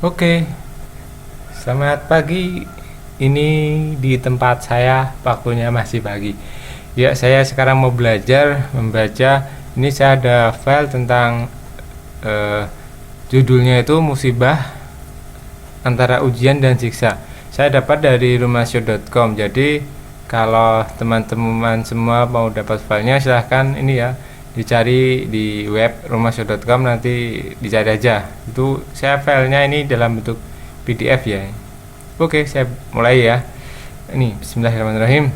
Oke, selamat pagi. Ini di tempat saya waktunya masih pagi. Ya, saya sekarang mau belajar membaca. Ini saya ada file tentang eh, judulnya itu musibah antara ujian dan siksa. Saya dapat dari rumahsyo.com. Jadi kalau teman-teman semua mau dapat filenya silahkan ini ya dicari di web rumahsyo.com, nanti dicari aja. Itu saya filenya ini dalam bentuk PDF ya. Oke, saya mulai ya. Ini bismillahirrahmanirrahim.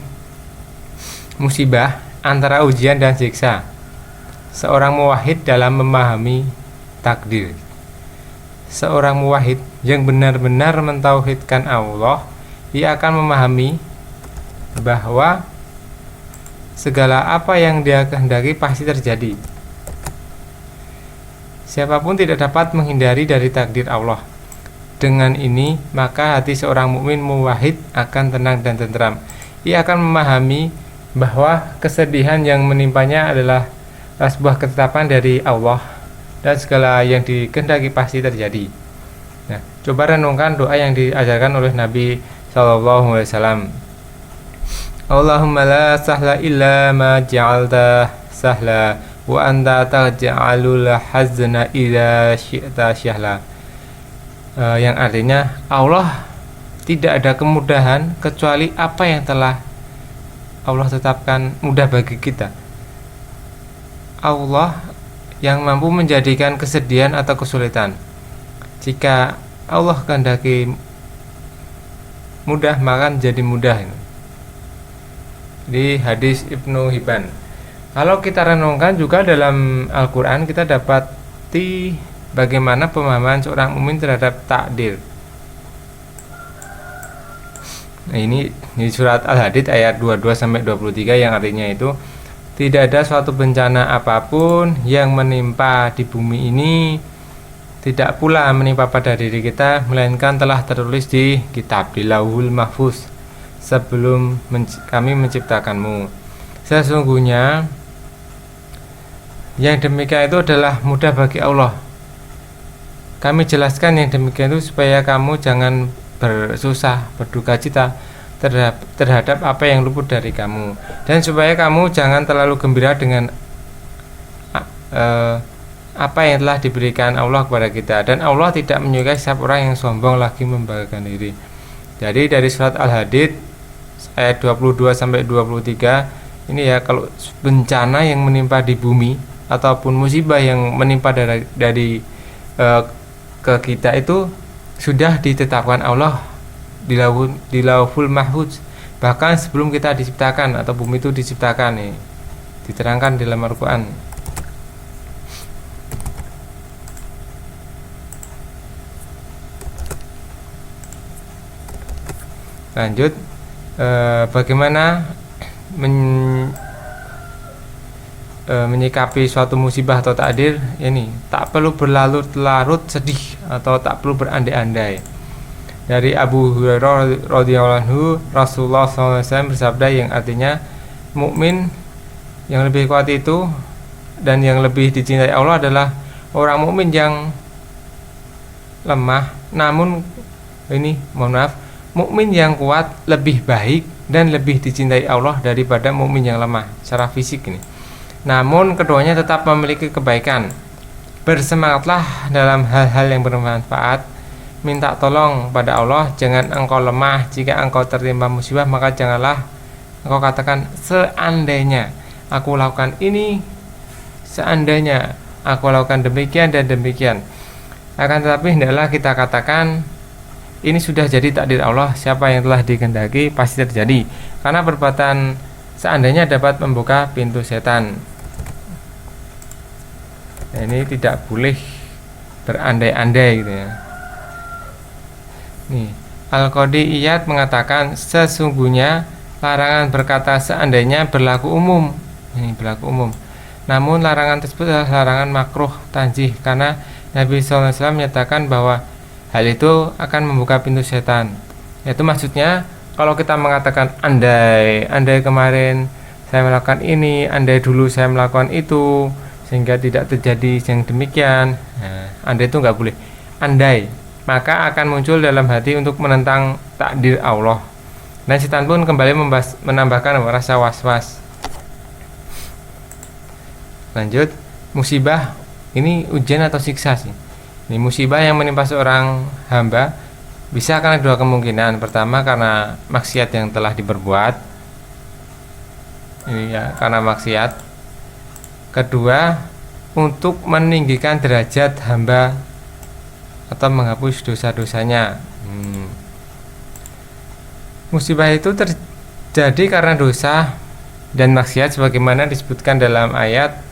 Musibah antara ujian dan siksa. Seorang muwahhid dalam memahami takdir. Seorang muwahhid yang benar-benar mentauhidkan Allah, ia akan memahami bahwa segala apa yang dia kehendaki pasti terjadi. Siapapun tidak dapat menghindari dari takdir Allah. Dengan ini, maka hati seorang mukmin muwahhid akan tenang dan tentram. Ia akan memahami bahwa kesedihan yang menimpanya adalah sebuah ketetapan dari Allah, dan segala yang dikehendaki pasti terjadi. Nah, coba renungkan doa yang diajarkan oleh Nabi SAW. Allahumma la sahla illa ma ja'alta sahla wa anta taj'alul hazna idza syi'ta syahla. Yang artinya, Allah tidak ada kemudahan kecuali apa yang telah Allah tetapkan mudah bagi kita. Allah yang mampu menjadikan kesedihan atau kesulitan. Jika Allah kehendaki mudah, maka jadi mudah. Di hadis Ibnu Hibban. Kalau kita renungkan juga dalam Al-Quran, kita dapati bagaimana pemahaman seorang mukmin terhadap takdir. Nah, ini di surat Al-Hadid ayat 22-23 yang artinya itu, tidak ada suatu bencana apapun yang menimpa di bumi ini, tidak pula menimpa pada diri kita, melainkan telah tertulis di kitab, di Lauhul Mahfuz, sebelum kami menciptakanmu. Sesungguhnya yang demikian itu adalah mudah bagi Allah. Kami jelaskan yang demikian itu supaya kamu jangan bersusah, berduka cita terhadap apa yang luput dari kamu, dan supaya kamu jangan terlalu gembira dengan apa yang telah diberikan Allah kepada kita. Dan Allah tidak menyukai setiap orang yang sombong lagi membanggakan diri. Jadi dari surat Al-Hadid ayat 22-23 ini ya, kalau bencana yang menimpa di bumi ataupun musibah yang menimpa dari ke kita itu sudah ditetapkan Allah di Lauhul Mahfuz, bahkan sebelum kita diciptakan atau bumi itu diciptakan nih, diterangkan di dalam Al-Quran. Lanjut, bagaimana menyikapi suatu musibah atau takdir ini? Tak perlu berlarut-larut sedih atau tak perlu berandai-andai. Dari Abu Hurairah radhiyallahu anhu, Rasulullah SAW bersabda yang artinya, mukmin yang lebih kuat itu dan yang lebih dicintai Allah adalah orang mukmin yang lemah, namun mukmin yang kuat lebih baik dan lebih dicintai Allah daripada mukmin yang lemah secara fisik ini. Namun keduanya tetap memiliki kebaikan. Bersemangatlah dalam hal-hal yang bermanfaat. Minta tolong pada Allah, jangan engkau lemah. Jika engkau tertimpa musibah, maka janganlah engkau katakan seandainya aku lakukan ini, seandainya aku lakukan demikian dan demikian. Akan tetapi hendaklah kita katakan ini sudah jadi takdir Allah, siapa yang telah dikehendaki pasti terjadi. Karena perbuatan seandainya dapat membuka pintu setan. Nah, ini tidak boleh berandai-andai gitu ya. Nih, Al-Qadiyat mengatakan sesungguhnya larangan berkata seandainya berlaku umum. Ini berlaku umum. Namun larangan tersebut adalah larangan makruh tanzih, karena Nabi SAW menyatakan bahwa hal itu akan membuka pintu setan. Itu maksudnya kalau kita mengatakan andai kemarin saya melakukan ini, andai dulu saya melakukan itu, sehingga tidak terjadi yang demikian. Nah, andai itu nggak boleh. Andai maka akan muncul dalam hati untuk menentang takdir Allah. Dan setan pun kembali menambahkan rasa was-was. Lanjut, musibah ini ujian atau siksa sih. Ini musibah yang menimpa seorang hamba bisa karena dua kemungkinan. Pertama, karena maksiat yang telah diperbuat. Ini ya, karena maksiat. Kedua, untuk meninggikan derajat hamba atau menghapus dosa-dosanya. Musibah itu terjadi karena dosa dan maksiat sebagaimana disebutkan dalam ayat.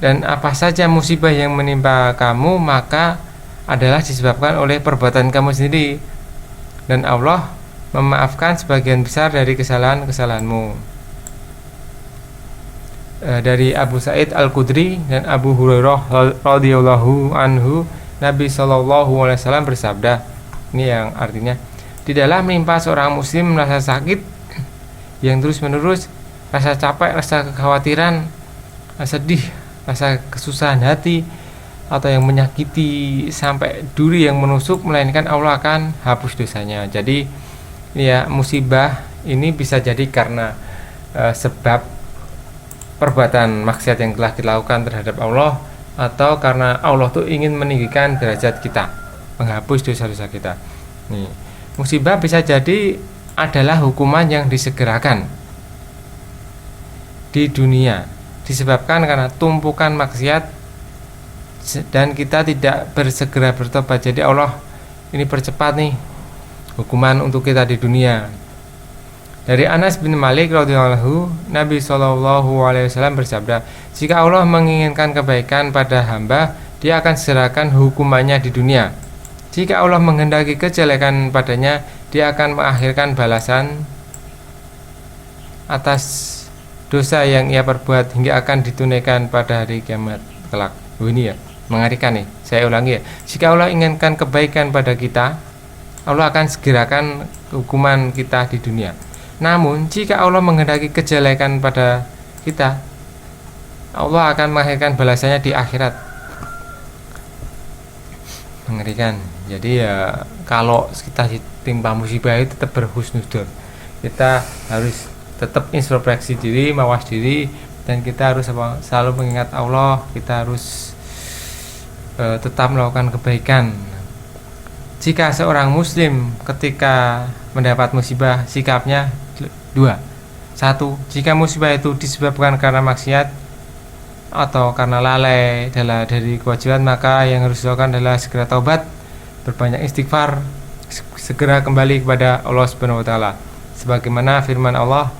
Dan apa saja musibah yang menimpa kamu maka adalah disebabkan oleh perbuatan kamu sendiri, dan Allah memaafkan sebagian besar dari kesalahan-kesalahanmu. Dari Abu Sa'id Al-Khudri dan Abu Hurairah radhiyallahu anhu, Nabi SAW bersabda, ini yang artinya, tidaklah menimpa seorang muslim merasa sakit yang terus-menerus, rasa capek, rasa kekhawatiran, rasa sedih, rasa kesusahan hati, atau yang menyakiti sampai duri yang menusuk, melainkan Allah akan hapus dosanya. Jadi ya, musibah ini bisa jadi karena sebab perbuatan maksiat yang telah dilakukan terhadap Allah, atau karena Allah tuh ingin meninggikan derajat kita, menghapus dosa-dosa kita. Nih, musibah bisa jadi adalah hukuman yang disegerakan di dunia, disebabkan karena tumpukan maksiat dan kita tidak bersegera bertobat. Jadi Allah ini percepat nih hukuman untuk kita di dunia. Dari Anas bin Malik radhiyallahu, Nabi SAW bersabda, jika Allah menginginkan kebaikan pada hamba, Dia akan serahkan hukumannya di dunia. Jika Allah menghendaki kejelekan padanya, Dia akan mengakhirkan balasan atas dosa yang ia perbuat hingga akan ditunaikan pada hari kiamat kelak. Ini ya, mengerikan nih. Saya ulangi ya. Jika Allah inginkan kebaikan pada kita, Allah akan segerakan hukuman kita di dunia. Namun jika Allah menghendaki kejelekan pada kita, Allah akan mengakhirkan balasannya di akhirat. Mengerikan. Jadi ya, kalau kita ditimpa musibah itu tetap berhusnudzon. Kita harus tetap introspeksi diri, mawas diri, dan kita harus selalu mengingat Allah. Kita harus tetap melakukan kebaikan. Jika seorang muslim ketika mendapat musibah, sikapnya dua. Satu, jika musibah itu disebabkan karena maksiat atau karena lalai dari kewajiban, maka yang harus dilakukan adalah segera taubat, berbanyak istighfar, segera kembali kepada Allah Subhanahu wa taala. Sebagaimana firman Allah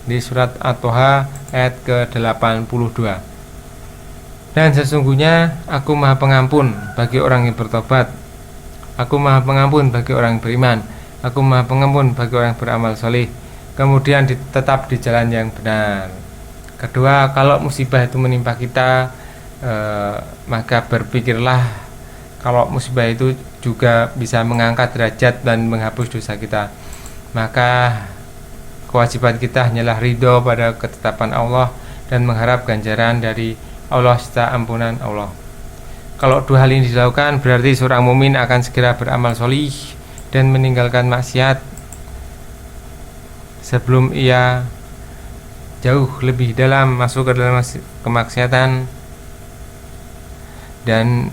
di surat At-Toha ayat ke-82. Dan sesungguhnya aku Maha Pengampun bagi orang yang bertobat. Aku Maha Pengampun bagi orang yang beriman. Aku Maha Pengampun bagi orang yang beramal soleh, kemudian tetap di jalan yang benar. Kedua, kalau musibah itu menimpa kita, maka berpikirlah kalau musibah itu juga bisa mengangkat derajat dan menghapus dosa kita. Maka kewajiban kita hanyalah ridho pada ketetapan Allah dan mengharap ganjaran dari Allah serta ampunan Allah. Kalau dua hal ini dilakukan, berarti seorang mukmin akan segera beramal solih dan meninggalkan maksiat sebelum ia jauh lebih dalam masuk ke dalam kemaksiatan, dan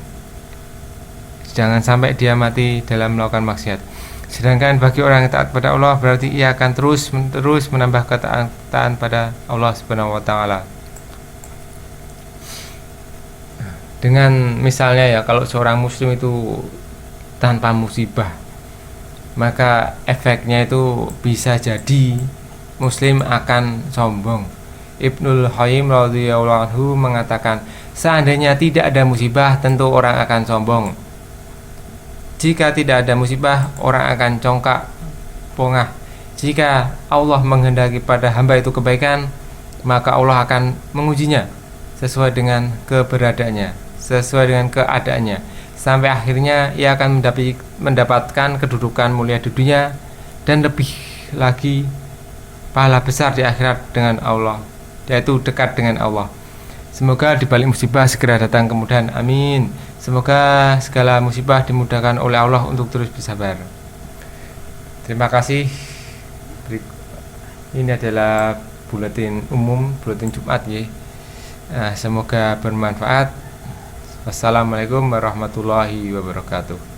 jangan sampai dia mati dalam melakukan maksiat. Sedangkan bagi orang yang taat pada Allah, berarti ia akan terus menambah ketaatan pada Allah Subhanahu wa taala. Dengan misalnya ya, kalau seorang muslim itu tanpa musibah, maka efeknya itu bisa jadi muslim akan sombong. Ibnul Qayyim radhiyallahu anhu mengatakan, seandainya tidak ada musibah, tentu orang akan sombong. Jika tidak ada musibah, orang akan congkak pongah. Jika Allah menghendaki pada hamba itu kebaikan, maka Allah akan mengujinya sesuai dengan keberadaannya, sesuai dengan keadaannya, sampai akhirnya ia akan mendapatkan kedudukan mulia di dunia dan lebih lagi pahala besar di akhirat dengan Allah, yaitu dekat dengan Allah. Semoga di balik musibah segera datang kemudahan. Amin. Semoga segala musibah dimudahkan oleh Allah untuk terus bersabar. Terima kasih. Ini adalah buletin umum, buletin Jumat ya. Semoga bermanfaat. Wassalamualaikum warahmatullahi wabarakatuh.